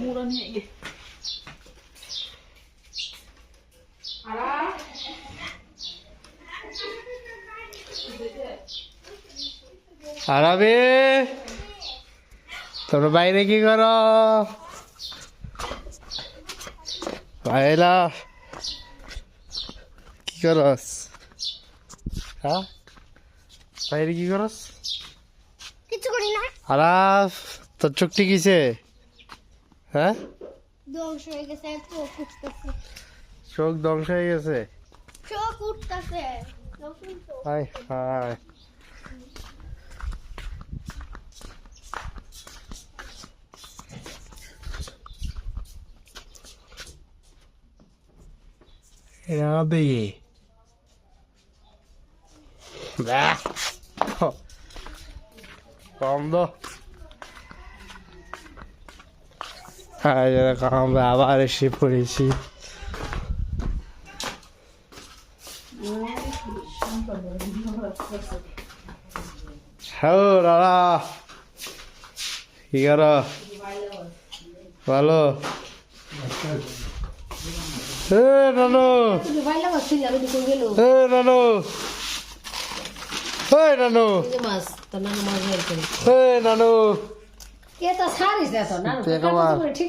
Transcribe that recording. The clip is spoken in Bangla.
মুড়ো নিয়ে গে আরাবে তোমরা বাইরে কি করো বাইরা কি করস হ্যাঁ বাইরে কি করস কিছু করি না আরাফ তোর চোখ টিকিছে হ্যাঁ ধ্বংস হয়ে গেছে চোখ উঠতেছে চোখ ধ্বংস হয়ে গেছে চোখ উঠতেছে high high Rabi. Bah. Bando. Hayır, kamda abar işi polisi. Hello, Rara. Higara. Valo. Hey, Nano. Hey, Nano. Hey, Nano. Hey, Nano. কে তো সারিস এত না ঠিক আছে।